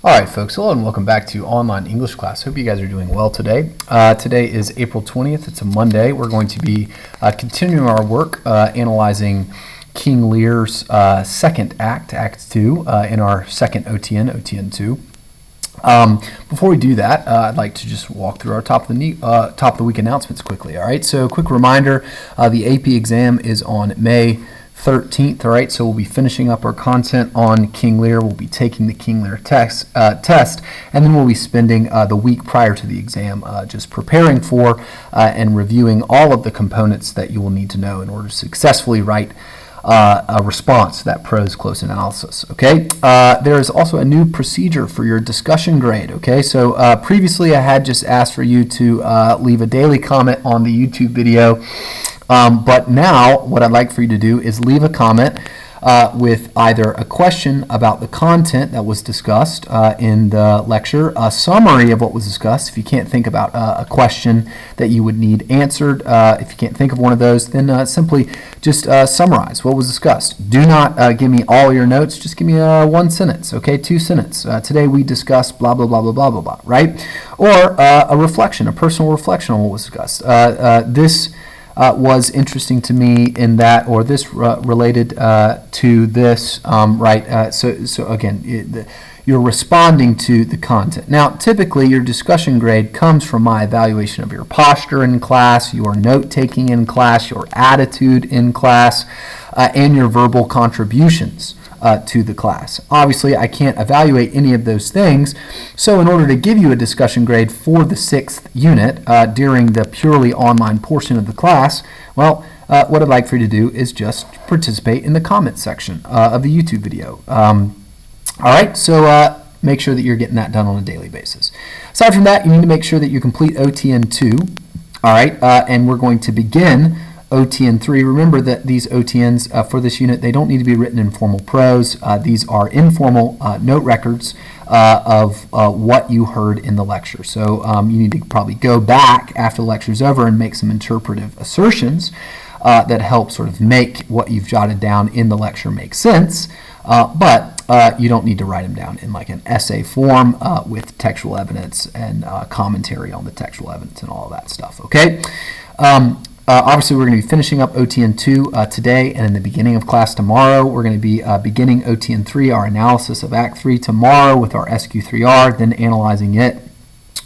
All right, folks, hello and welcome back to online English class. Hope you guys are doing well today. Today is April 20th. It's a Monday. We're going to be continuing our work analyzing King Lear's second act, Act 2, in our second OTN, OTN 2. Before we do that, I'd like to just walk through our top of the week announcements quickly. All right, so quick reminder, the AP exam is on May 13th, all right, so we'll be finishing up our content on King Lear. We'll be taking the King Lear test, and then we'll be spending the week prior to the exam just preparing for and reviewing all of the components that you will need to know in order to successfully write a response to that prose close analysis. Okay, there is also a new procedure for your discussion grade. Okay, so previously I had just asked for you to leave a daily comment on the YouTube video. But now what I'd like for you to do is leave a comment with either a question about the content that was discussed in the lecture, a summary of what was discussed. If you can't think about a question that you would need answered, if you can't think of one of those, then simply just summarize what was discussed. Do not give me all your notes, just give me one sentence, okay, 2 sentences. Today we discussed blah, blah, blah, blah, blah, blah, blah, right? Or a reflection, a personal reflection on what was discussed. This was interesting to me in that, or this related to this, right? So again, you're responding to the content. Now, typically, your discussion grade comes from my evaluation of your posture in class, your note-taking in class, your attitude in class, and your verbal contributions to the class. Obviously, I can't evaluate any of those things, so in order to give you a discussion grade for the 6th unit during the purely online portion of the class, well, what I'd like for you to do is just participate in the comments section of the YouTube video. All right, so make sure that you're getting that done on a daily basis. Aside from that, you need to make sure that you complete OTN 2, all right, and we're going to begin OTN 3. Remember that these OTNs for this unit, they don't need to be written in formal prose. These are informal note records of what you heard in the lecture. So you need to probably go back after the lecture's over and make some interpretive assertions that help sort of make what you've jotted down in the lecture make sense. But you don't need to write them down in like an essay form with textual evidence and commentary on the textual evidence and all of that stuff, okay? Obviously, we're going to be finishing up OTN 2 today, and in the beginning of class tomorrow, we're going to be beginning OTN 3, our analysis of Act 3 tomorrow with our SQ3R, then analyzing it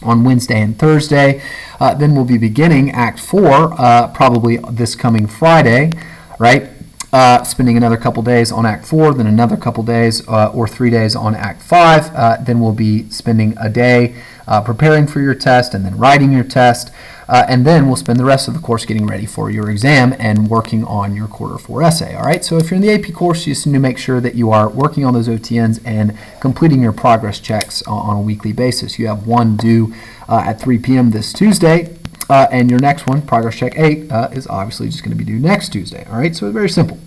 on Wednesday and Thursday. Then we'll be beginning Act 4 probably this coming Friday, right? Spending another couple days on Act 4, then another couple days or 3 days on Act 5. Then we'll be spending a day preparing for your test and then writing your test. And then we'll spend the rest of the course getting ready for your exam and working on your quarter 4 essay. All right, so if you're in the AP course, you just need to make sure that you are working on those OTNs and completing your progress checks on a weekly basis. You have one due at 3 p.m. this Tuesday, and your next one, progress check 8, is obviously just going to be due next Tuesday. All right, so it's very simple.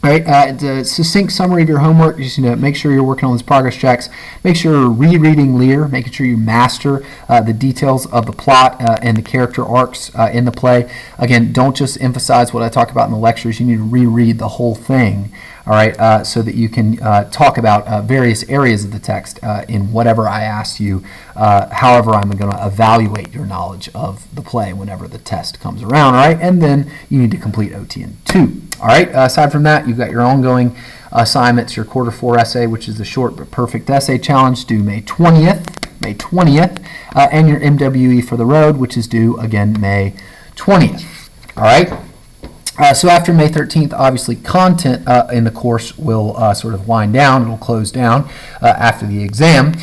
All right, the succinct summary of your homework, you just need to make sure you're working on those progress checks. Make sure you're rereading Lear, making sure you master the details of the plot and the character arcs in the play. Again, don't just emphasize what I talk about in the lectures. You need to reread the whole thing, all right, so that you can talk about various areas of the text in whatever I ask you, however I'm going to evaluate your knowledge of the play whenever the test comes around, all right? And then you need to complete OTN 2. All right, aside from that, you've got your ongoing assignments, your quarter 4 essay, which is the short but perfect essay challenge, due May 20th, and your MWE for the road, which is due again May 20th. All right. So after May 13th, obviously content in the course will sort of wind down. It'll close down after the exam.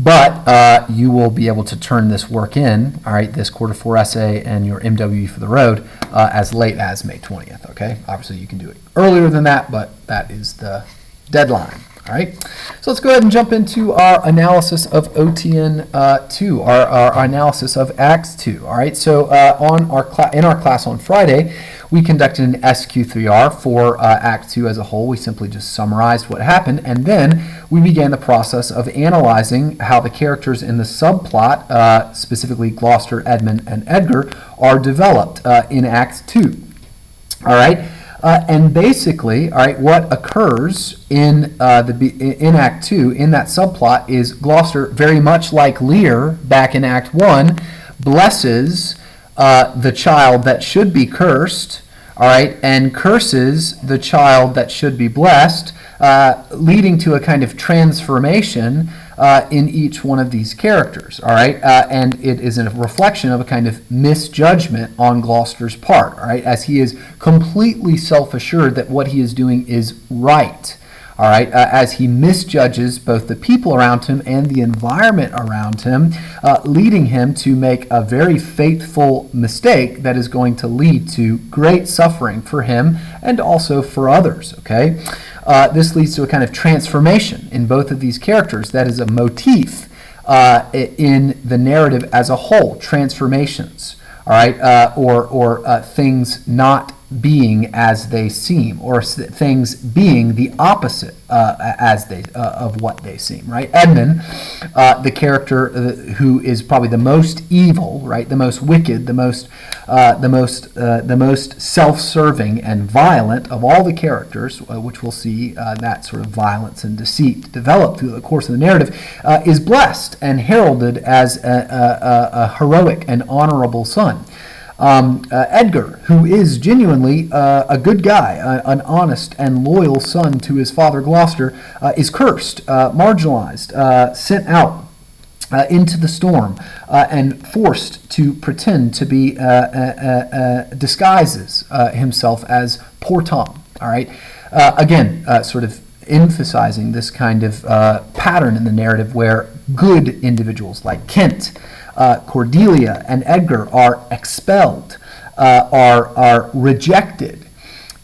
But you will be able to turn this work in, all right, this quarter 4 essay and your MWE for the road as late as May 20th, okay? Obviously, you can do it earlier than that, but that is the deadline, all right? So let's go ahead and jump into our analysis of OTN 2, our analysis of Act 2, all right? So in our class on Friday, we conducted an SQ3R for Act 2 as a whole. We simply just summarized what happened, and then we began the process of analyzing how the characters in the subplot, specifically Gloucester, Edmund, and Edgar, are developed in Act 2. All right. And basically, all right, what occurs in in Act 2, in that subplot, is Gloucester, very much like Lear back in Act 1, blesses the child that should be cursed, all right, and curses the child that should be blessed, leading to a kind of transformation in each one of these characters, all right, and it is a reflection of a kind of misjudgment on Gloucester's part, all right, as he is completely self-assured that what he is doing is right, all right, as he misjudges both the people around him and the environment around him, leading him to make a very fateful mistake that is going to lead to great suffering for him and also for others, okay? This leads to a kind of transformation in both of these characters. That is a motif in the narrative as a whole, transformations, all right, or things not being as they seem, or things being the opposite of what they seem, right? Edmund, the character who is probably the most evil, right, the most wicked, the most self-serving and violent of all the characters, which we'll see that sort of violence and deceit develop through the course of the narrative, is blessed and heralded as a heroic and honorable son. Edgar, who is genuinely a good guy, an honest and loyal son to his father Gloucester, is cursed, marginalized, sent out into the storm, and forced to pretend to be, disguises himself as poor Tom. All right, again, sort of emphasizing this kind of pattern in the narrative where good individuals like Kent, Cordelia, and Edgar are expelled, are rejected,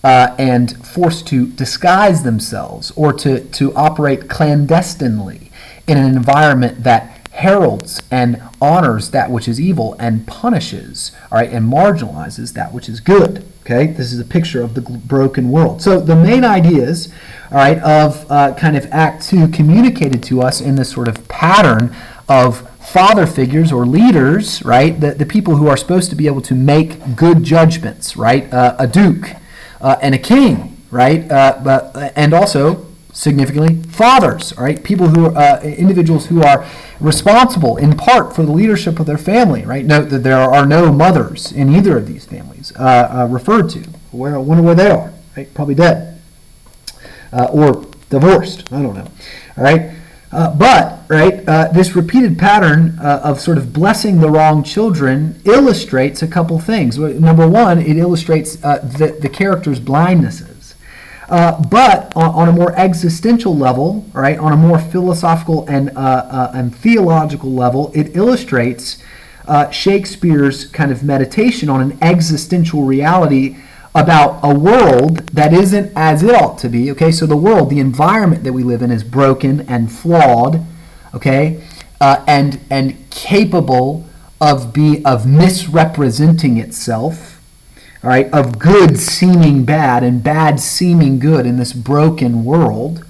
and forced to disguise themselves or to operate clandestinely in an environment that heralds and honors that which is evil and punishes, all right, and marginalizes that which is good. Okay, this is a picture of the broken world. So the main ideas, all right, of kind of Act 2 communicated to us in this sort of pattern of father figures or leaders, right, the people who are supposed to be able to make good judgments, right, a duke and a king, right, and also significantly fathers, all right, people who are individuals who are responsible in part for the leadership of their family, right. Note that there are no mothers in either of these families referred to. I wonder where they are, right, probably dead or divorced, I don't know, all right. But this repeated pattern of sort of blessing the wrong children illustrates a couple things. Number one, it illustrates the character's blindnesses. But on a more existential level, right, on a more philosophical and theological level, it illustrates Shakespeare's kind of meditation on an existential reality about a world that isn't as it ought to be. Okay, so the world, the environment that we live in is broken and flawed, okay, and capable of misrepresenting itself, all right, of good seeming bad and bad seeming good in this broken world,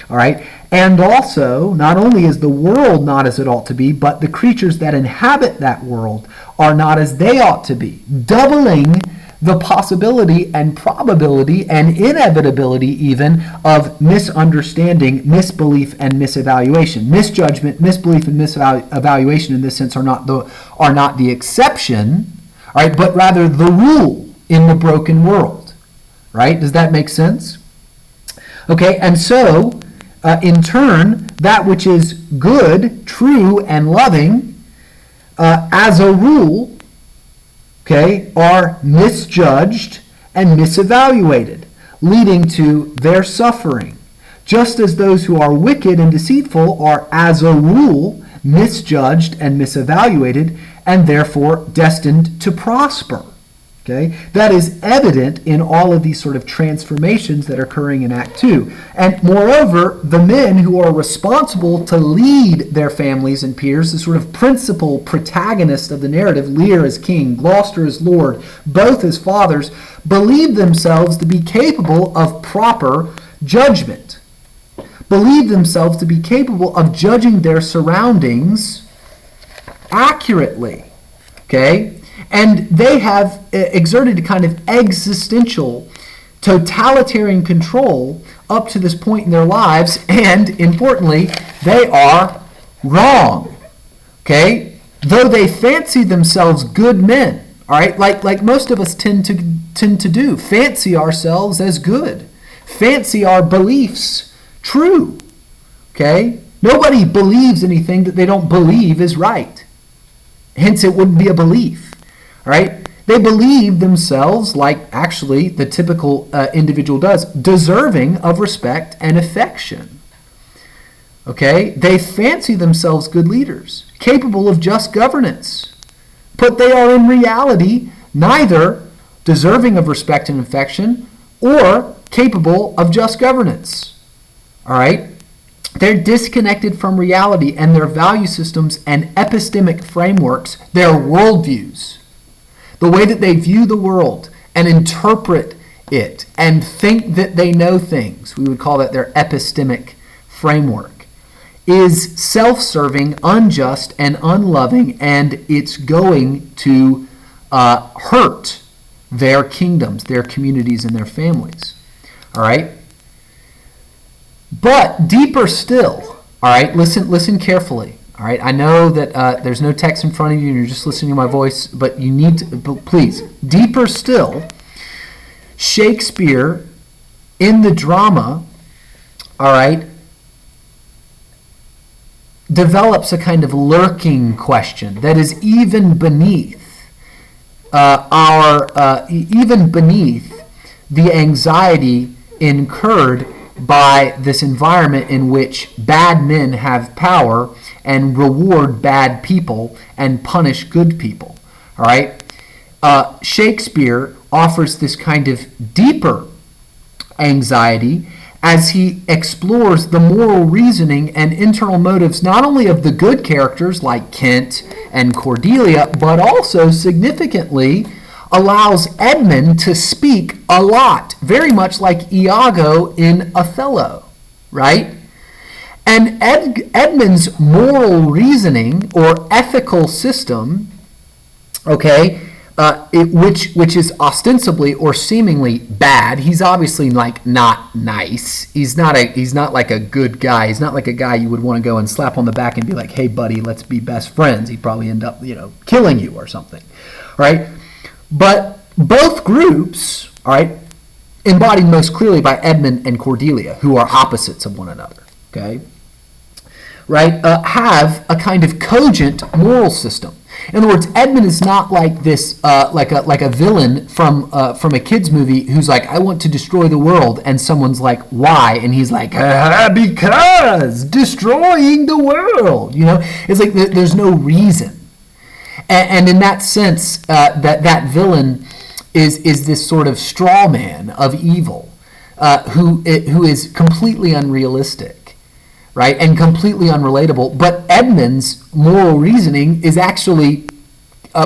all right, and also not only is the world not as it ought to be, but the creatures that inhabit that world are not as they ought to be, doubling the possibility and probability and inevitability even of misunderstanding, misbelief, and misevaluation. Misjudgment, misbelief, and misevaluation in this sense are not the exception, right, but rather the rule in the broken world. Right? Does that make sense? Okay, and so in turn, that which is good, true, and loving, as a rule, okay, are misjudged and misevaluated, leading to their suffering. Just as those who are wicked and deceitful are, as a rule, misjudged and misevaluated, and therefore destined to prosper. Okay? That is evident in all of these sort of transformations that are occurring in Act 2. And moreover, the men who are responsible to lead their families and peers, the sort of principal protagonist of the narrative, Lear as king, Gloucester as lord, both as fathers, believe themselves to be capable of proper judgment. Believe themselves to be capable of judging their surroundings accurately. Okay? And they have exerted a kind of existential totalitarian control up to this point in their lives, and importantly, they are wrong. Okay? Though they fancy themselves good men, all right, like most of us tend to do, fancy ourselves as good, fancy our beliefs true. Okay? Nobody believes anything that they don't believe is right. Hence, it wouldn't be a belief. All right? They believe themselves, like actually the typical individual does, deserving of respect and affection. Okay? They fancy themselves good leaders, capable of just governance. But they are in reality neither deserving of respect and affection or capable of just governance. All right? They're disconnected from reality and their value systems and epistemic frameworks, their worldviews. The way that they view the world and interpret it and think that they know things, we would call that their epistemic framework, is self-serving, unjust, and unloving, and it's going to hurt their kingdoms, their communities, and their families. All right? But deeper still, all right, listen carefully. All right, I know that there's no text in front of you and you're just listening to my voice, but you need to, please, deeper still, Shakespeare in the drama, all right, develops a kind of lurking question that is even beneath even beneath the anxiety incurred by this environment in which bad men have power and reward bad people and punish good people. All right? Shakespeare offers this kind of deeper anxiety as he explores the moral reasoning and internal motives not only of the good characters like Kent and Cordelia, but also significantly allows Edmund to speak a lot, very much like Iago in Othello, right? And Edmund's moral reasoning or ethical system, okay, which is ostensibly or seemingly bad. He's obviously like not nice. He's not like a good guy. He's not like a guy you would want to go and slap on the back and be like, "Hey, buddy, let's be best friends." He'd probably end up, killing you or something, right? But both groups, all right, embodied most clearly by Edmund and Cordelia, who are opposites of one another, okay, right, have a kind of cogent moral system. In other words, Edmund is not like this, like a villain from a kids movie who's like, "I want to destroy the world," and someone's like, "Why?" and he's like, "Because destroying the world." It's like there's no reason, and in that sense, that villain is this sort of straw man of evil, who is completely unrealistic. Right, and completely unrelatable. But Edmund's moral reasoning is actually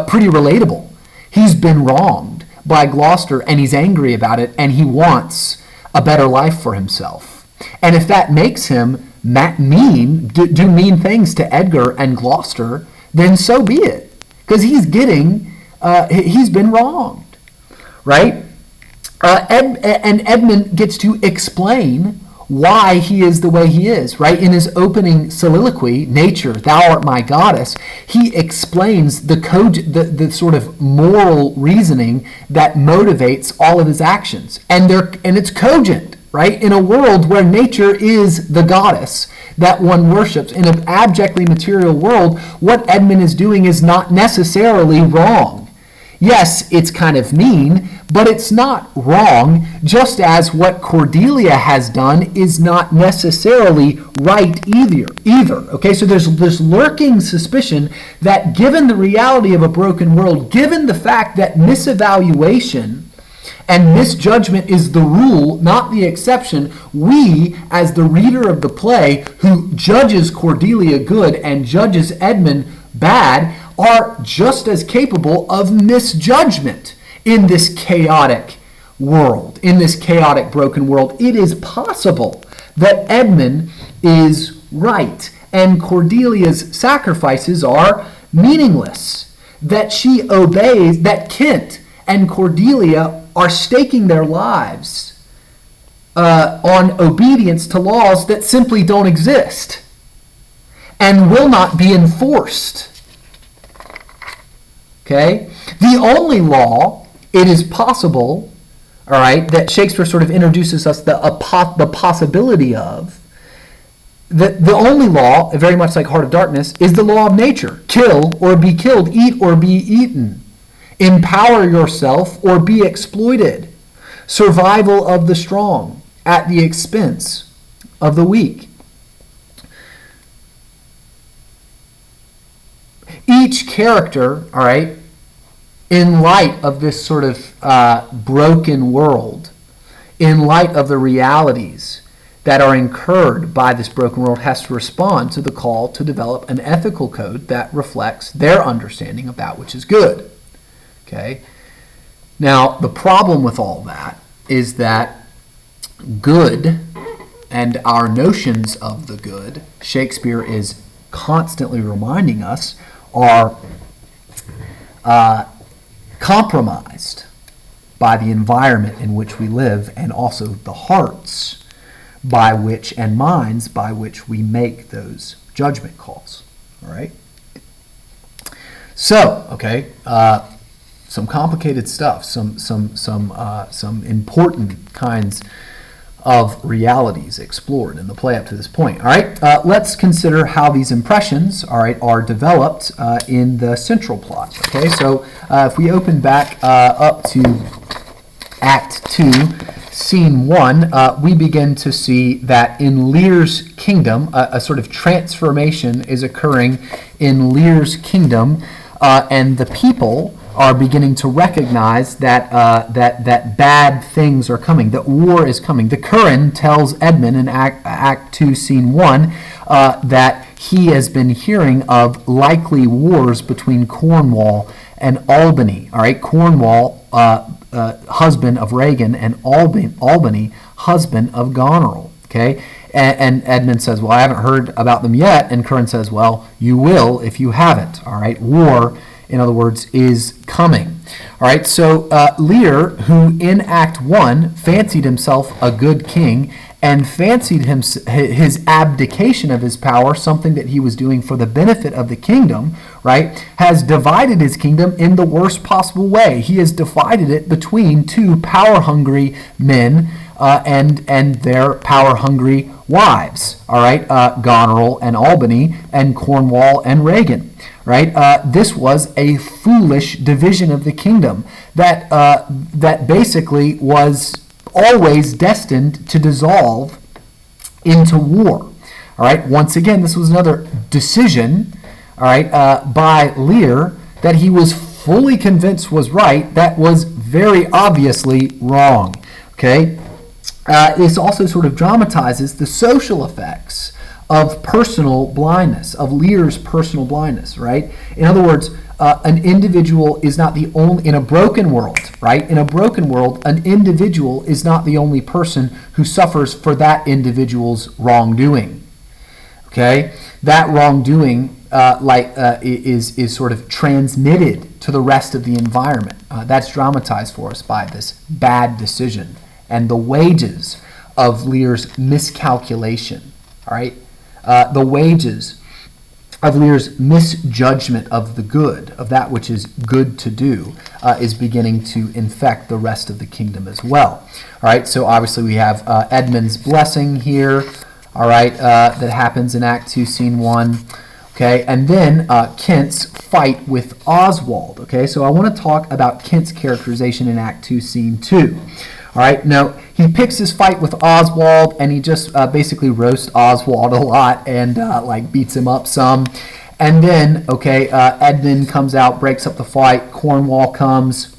pretty relatable. He's been wronged by Gloucester, and he's angry about it, and he wants a better life for himself. And if that makes him do mean things to Edgar and Gloucester, then so be it, because he's been wronged, right? And Edmund gets to explain why he is the way he is, right? In his opening soliloquy, "Nature, thou art my goddess," he explains the sort of moral reasoning that motivates all of his actions. And it's cogent, right? In a world where nature is the goddess that one worships, in an abjectly material world, what Edmund is doing is not necessarily wrong. Yes, it's kind of mean, but it's not wrong, just as what Cordelia has done is not necessarily right either. Okay, so there's this lurking suspicion that given the reality of a broken world, given the fact that misevaluation and misjudgment is the rule, not the exception, we, as the reader of the play, who judges Cordelia good and judges Edmund bad, are just as capable of misjudgment in this chaotic world, in this chaotic, broken world. It is possible that Edmund is right and Cordelia's sacrifices are meaningless, that she obeys, that Kent and Cordelia are staking their lives on obedience to laws that simply don't exist and will not be enforced. Okay? The only law it is possible, all right, that Shakespeare sort of introduces us the possibility of, the only law, very much like Heart of Darkness, is the law of nature. Kill or be killed, eat or be eaten. Empower yourself or be exploited. Survival of the strong at the expense of the weak. Each character, all right, in light of this sort of broken world, in light of the realities that are incurred by this broken world, has to respond to the call to develop an ethical code that reflects their understanding of that which is good. Okay? Now, the problem with all that is that good and our notions of the good, Shakespeare is constantly reminding us, are compromised by the environment in which we live, and also the hearts by which and minds by which we make those judgment calls. All right. So, okay, some complicated stuff, some important kinds of realities explored in the play up to this point. All right, let's consider how these impressions, all right, are developed in the central plot. Okay, so if we open back up to Act 2, Scene 1, we begin to see that in Lear's kingdom, a sort of transformation is occurring in Lear's kingdom, and the people are beginning to recognize that that bad things are coming, that war is coming. The Curran tells Edmund in Act 2, Scene 1, that he has been hearing of likely wars between Cornwall and Albany. All right, Cornwall, husband of Regan, and Albany, husband of Goneril. Okay, and Edmund says, well, I haven't heard about them yet. And Curran says, well, you will if you haven't. All right, war, in other words, is coming. All right, so Lear, who in Act 1 fancied himself a good king and fancied his abdication of his power something that he was doing for the benefit of the kingdom, right, has divided his kingdom in the worst possible way. He has divided it between two power-hungry men and their power-hungry wives, all right, Goneril and Albany, and Cornwall and Regan, right? This was a foolish division of the kingdom that basically was always destined to dissolve into war. All right. Once again, this was another decision, all right, by Lear that he was fully convinced was right. That was very obviously wrong. Okay. This also sort of dramatizes the social effects of personal blindness, of Lear's personal blindness. Right. In other words, an individual is not the only, in a broken world, right? In a broken world, an individual is not the only person who suffers for that wrongdoing. Okay? That wrongdoing is sort of transmitted to the rest of the environment. That's dramatized for us by this bad decision and the wages of Lear's miscalculation. All right? The wages of Lear's misjudgment of the good, of that which is good to do, is beginning to infect the rest of the kingdom as well. All right, so obviously we have Edmund's blessing here, all right, that happens in Act 2, Scene 1. Okay, and then Kent's fight with Oswald. Okay, so I want to talk about Kent's characterization in Act 2, Scene 2. All right, now he picks his fight with Oswald, and he just basically roasts Oswald a lot and beats him up some. And then, okay, Edmund comes out, breaks up the fight. Cornwall comes.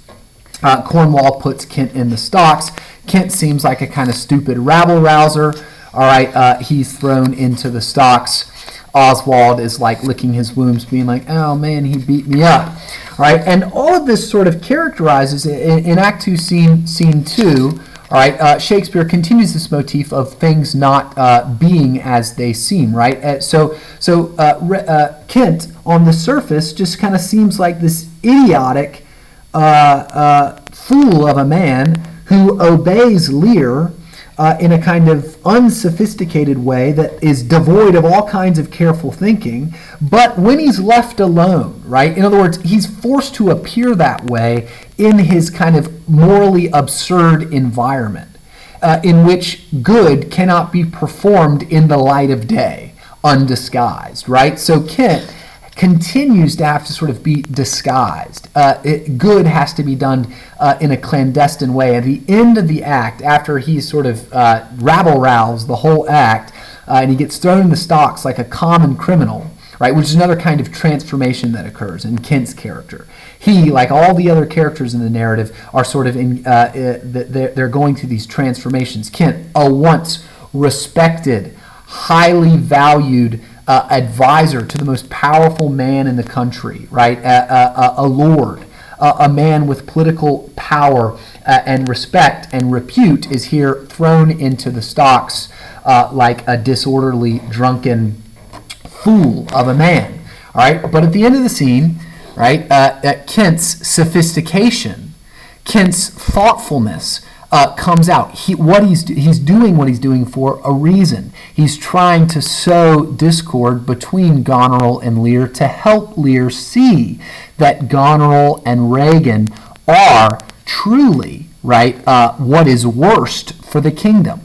Cornwall puts Kent in the stocks. Kent seems like a kind of stupid rabble-rouser. All right, he's thrown into the stocks. Oswald is like licking his wounds, being like, oh man, he beat me up. All right, and all of this sort of characterizes, in Act 2, Scene 2, all right, Shakespeare continues this motif of things not being as they seem, right? So Kent, on the surface, just kind of seems like this idiotic fool of a man who obeys Lear in a kind of unsophisticated way that is devoid of all kinds of careful thinking. But when he's left alone, right? In other words, he's forced to appear that way in his kind of morally absurd environment, in which good cannot be performed in the light of day, undisguised, right? So Kent continues to have to sort of be disguised. Good has to be done in a clandestine way. At the end of the act, after he's sort of rabble-roused the whole act, and he gets thrown in the stocks like a common criminal, right, which is another kind of transformation that occurs in Kent's character. He, like all the other characters in the narrative, are sort of they're going through these transformations. Kent, a once respected, highly valued advisor to the most powerful man in the country, right? A lord, a man with political power and respect and repute, is here thrown into the stocks like a disorderly, drunken fool of a man. All right, but at the end of the scene, right, Kent's sophistication, Kent's thoughtfulness comes out. He's doing what he's doing for a reason. He's trying to sow discord between Goneril and Lear to help Lear see that Goneril and Regan are truly, right, what is worst for the kingdom.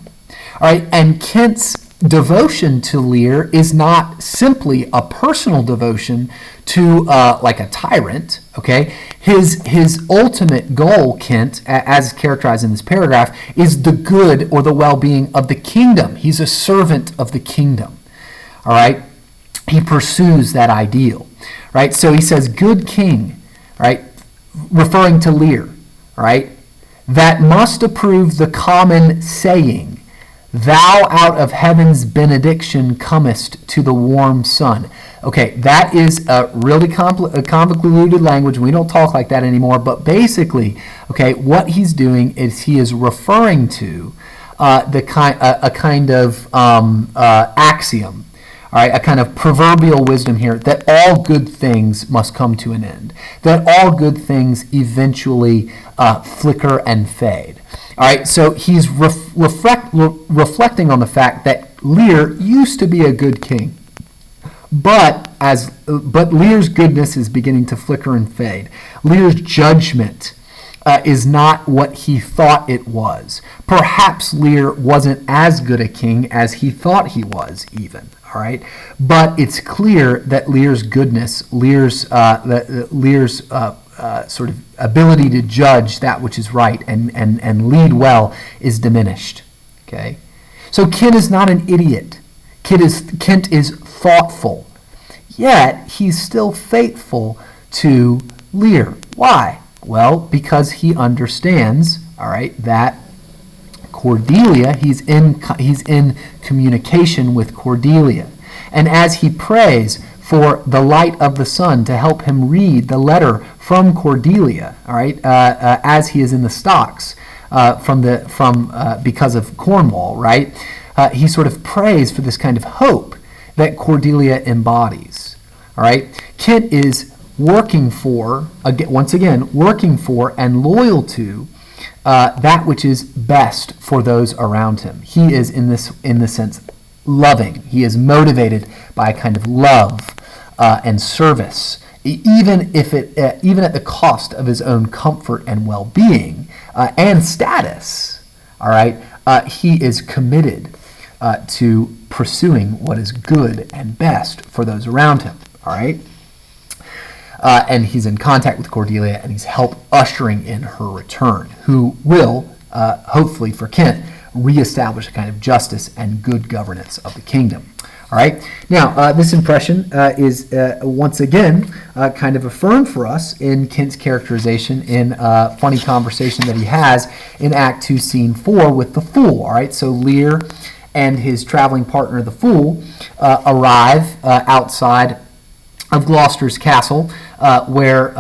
All right, and Kent's devotion to Lear is not simply a personal devotion to like a tyrant, okay? His ultimate goal, Kent, as characterized in this paragraph, is the good or the well-being of the kingdom. He's a servant of the kingdom, all right? He pursues that ideal, right? So he says, good king, right, referring to Lear, right, that must approve the common saying, thou out of heaven's benediction comest to the warm sun. Okay, that is a really convoluted language. We don't talk like that anymore. But basically, okay, what he's doing is he is referring to a kind of axiom, all right, a kind of proverbial wisdom here, that all good things must come to an end, that all good things eventually flicker and fade. All right, so he's reflecting on the fact that Lear used to be a good king, but Lear's goodness is beginning to flicker and fade. Lear's judgment is not what he thought it was. Perhaps Lear wasn't as good a king as he thought he was, even. All right, but it's clear that Lear's goodness, Lear's sort of ability to judge that which is right and lead well is diminished. Okay, so Kent is not an idiot. Kent is thoughtful, yet he's still faithful to Lear. Why? Well, because he understands, all right, that Cordelia, he's in communication with Cordelia, and as he prays for the light of the sun to help him read the letter from Cordelia, all right, as he is in the stocks because of Cornwall, right? He sort of prays for this kind of hope that Cordelia embodies. All right, Kent is working for, once again, working for and loyal to that which is best for those around him. He is in this sense loving. He is motivated by a kind of love and service, even at the cost of his own comfort and well-being and status. All right, he is committed to pursuing what is good and best for those around him. All right, and he's in contact with Cordelia, and he's helped ushering in her return, who will, hopefully for Kent, reestablish a kind of justice and good governance of the kingdom. All right. Now, this impression is once again kind of affirmed for us in Kent's characterization in a funny conversation that he has in Act 2, Scene 4 with the Fool. All right. So Lear and his traveling partner, the Fool, arrive outside of Gloucester's castle, where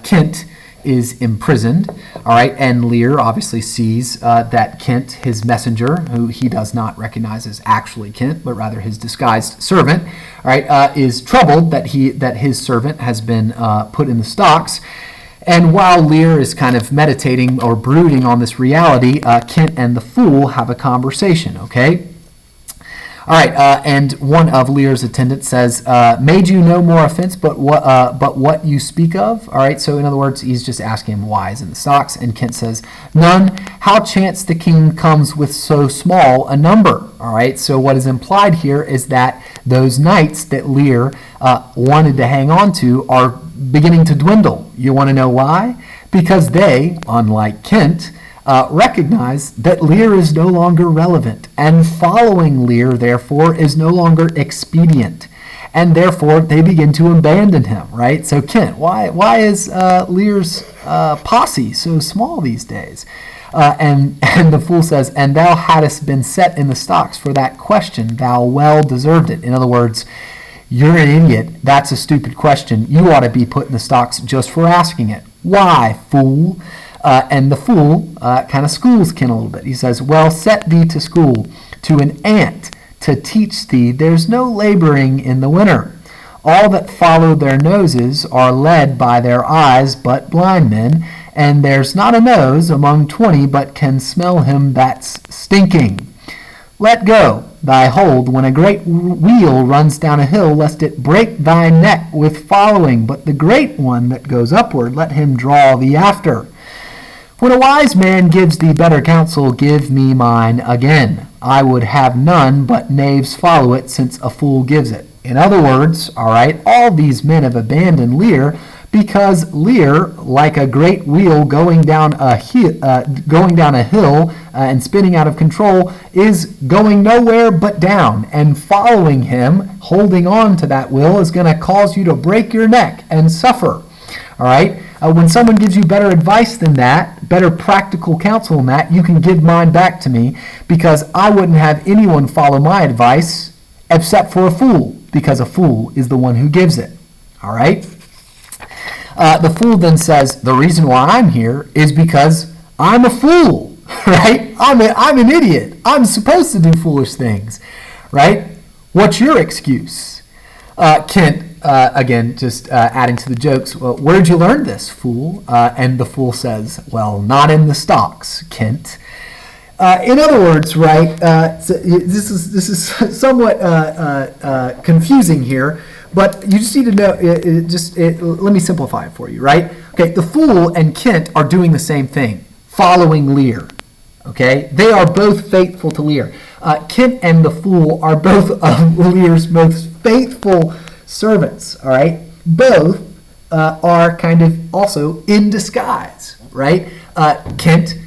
Kent is imprisoned. All right, and Lear obviously sees that Kent, his messenger, who he does not recognize as actually Kent, but rather his disguised servant, all right, is troubled that his servant has been put in the stocks. And while Lear is kind of meditating or brooding on this reality, Kent and the fool have a conversation, okay? All right, and one of Lear's attendants says, made you no more offense but what you speak of? All right, so in other words, he's just asking him why is in the stocks, and Kent says, none. How chance the king comes with so small a number? All right, so what is implied here is that those knights that Lear wanted to hang on to are beginning to dwindle. You want to know why? Because they, unlike Kent, recognize that Lear is no longer relevant, and following Lear, therefore, is no longer expedient, and therefore they begin to abandon him, right? So Kent, why is Lear's posse so small these days? And the fool says, and thou hadst been set in the stocks for that question, thou well deserved it. In other words, you're an idiot. That's a stupid question. You ought to be put in the stocks just for asking it. Why, fool? And the fool kind of schools Ken a little bit. He says, well, set thee to school, to an ant, to teach thee there's no laboring in the winter. All that follow their noses are led by their eyes but blind men, and there's not a nose among 20 but can smell him that's stinking. Let go thy hold when a great wheel runs down a hill, lest it break thy neck with following. But the great one that goes upward, let him draw thee after. When a wise man gives thee better counsel, give me mine again. I would have none but knaves follow it, since a fool gives it. In other words, all right, all these men have abandoned Lear because Lear, like a great wheel going down a hill and spinning out of control, is going nowhere but down. And following him, holding on to that wheel, is going to cause you to break your neck and suffer. All right? When someone gives you better advice than that, better practical counsel than that, you can give mine back to me, because I wouldn't have anyone follow my advice except for a fool, because a fool is the one who gives it. All right? The fool then says, the reason why I'm here is because I'm a fool, right? I'm an idiot. I'm supposed to do foolish things, right? What's your excuse? Kent, again, just adding to the jokes, well, where'd you learn this, fool? And the fool says, well, not in the stocks, Kent. In other words, right, this is somewhat confusing here, but you just need to know, let me simplify it for you, right? Okay, the fool and Kent are doing the same thing, following Lear, okay? They are both faithful to Lear. Kent and the fool are both of Lear's most faithful servants, all right? Both are kind of also in disguise, right? Kent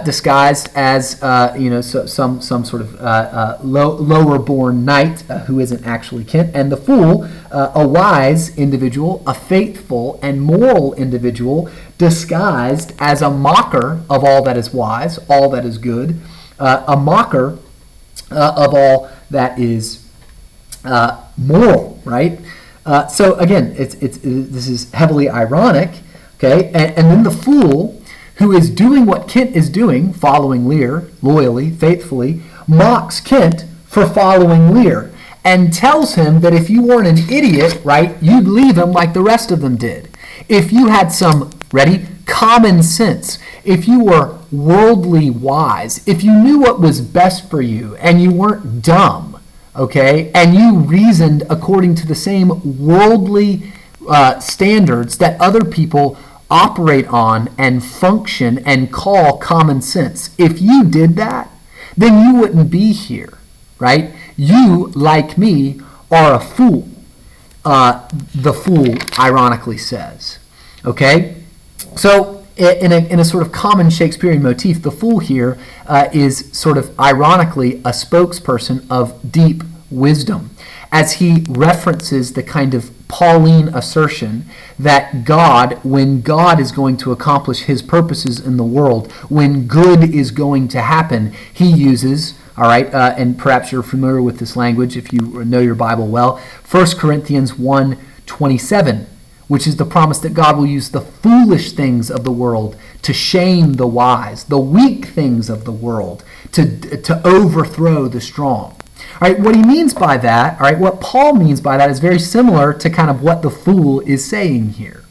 disguised as some sort of lower born knight who isn't actually Kent, and the fool, a wise individual, a faithful and moral individual, disguised as a mocker of all that is wise, all that is good, a mocker of all that is moral, right? So again, this is heavily ironic, okay? And then the fool, who is doing what Kent is doing, following Lear, loyally, faithfully, mocks Kent for following Lear, and tells him that if you weren't an idiot, right, you'd leave him like the rest of them did. If you had some, common sense, if you were worldly wise, if you knew what was best for you, and you weren't dumb, okay, and you reasoned according to the same worldly standards that other people operate on and function and call common sense. If you did that, then you wouldn't be here, right? You, like me, are a fool, the fool ironically says, okay? So in a sort of common Shakespearean motif, the fool here is sort of ironically a spokesperson of deep wisdom, as he references the kind of Pauline assertion that God, when God is going to accomplish his purposes in the world, when good is going to happen, he uses, all right, and perhaps you're familiar with this language if you know your Bible well, 1 Corinthians 1:27, which is the promise that God will use the foolish things of the world to shame the wise, the weak things of the world to overthrow the strong. All right, what he means by that, all right, what Paul means by that is very similar to kind of what the fool is saying here,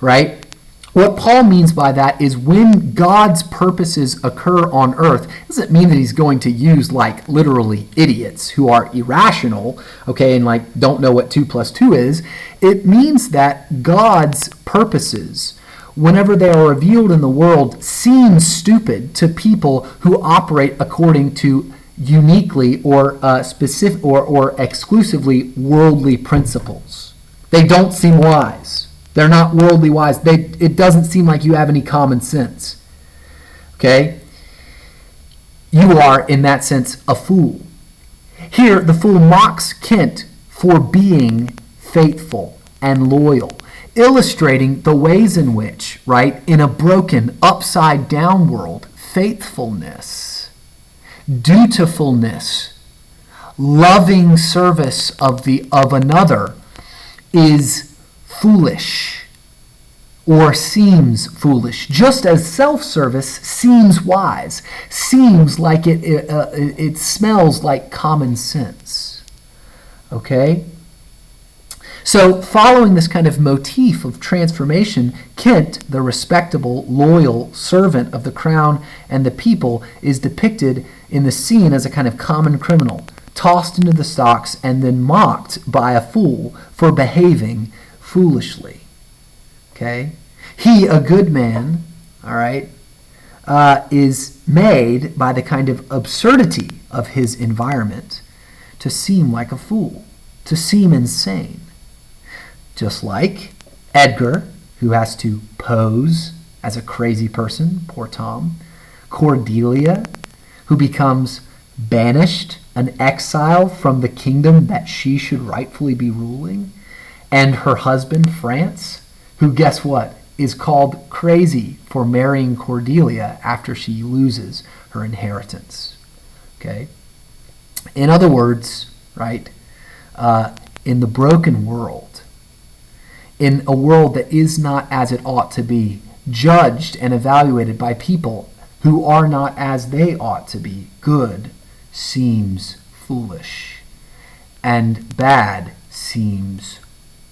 right? What Paul means by that is when God's purposes occur on earth, it doesn't mean that he's going to use like literally idiots who are irrational, okay, and like don't know what 2 plus 2 is. It means that God's purposes, whenever they are revealed in the world, seem stupid to people who operate according to uniquely or specific or exclusively worldly principles. They don't seem wise. They're not worldly wise. It doesn't seem like you have any common sense. Okay? You are, in that sense, a fool. Here, the fool mocks Kent for being faithful and loyal, illustrating the ways in which, right, in a broken, upside-down world, faithfulness, dutifulness, loving service of another is foolish or seems foolish, just as self-service seems wise, seems like it smells like common sense. Okay? So following this kind of motif of transformation, Kent, the respectable, loyal servant of the crown and the people, is depicted in the scene as a kind of common criminal, tossed into the stocks and then mocked by a fool for behaving foolishly. Okay? He, a good man, all right, is made by the kind of absurdity of his environment to seem like a fool, to seem insane. Just like Edgar, who has to pose as a crazy person, poor Tom. Cordelia, who becomes banished, an exile from the kingdom that she should rightfully be ruling. And her husband, France, who, guess what, is called crazy for marrying Cordelia after she loses her inheritance. Okay? In other words, right, in the broken world, in a world that is not as it ought to be, judged and evaluated by people who are not as they ought to be, good seems foolish, and bad seems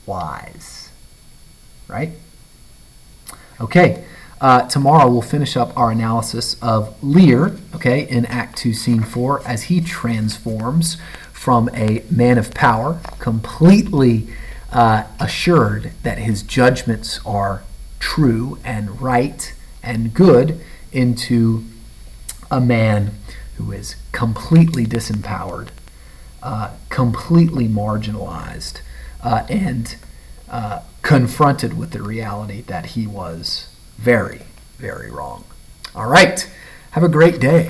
wise. Right? Okay. Tomorrow we'll finish up our analysis of Lear, okay, in Act 2, Scene 4, as he transforms from a man of power, completely assured that his judgments are true and right and good, into a man who is completely disempowered, completely marginalized, and confronted with the reality that he was very, very wrong. All right. Have a great day.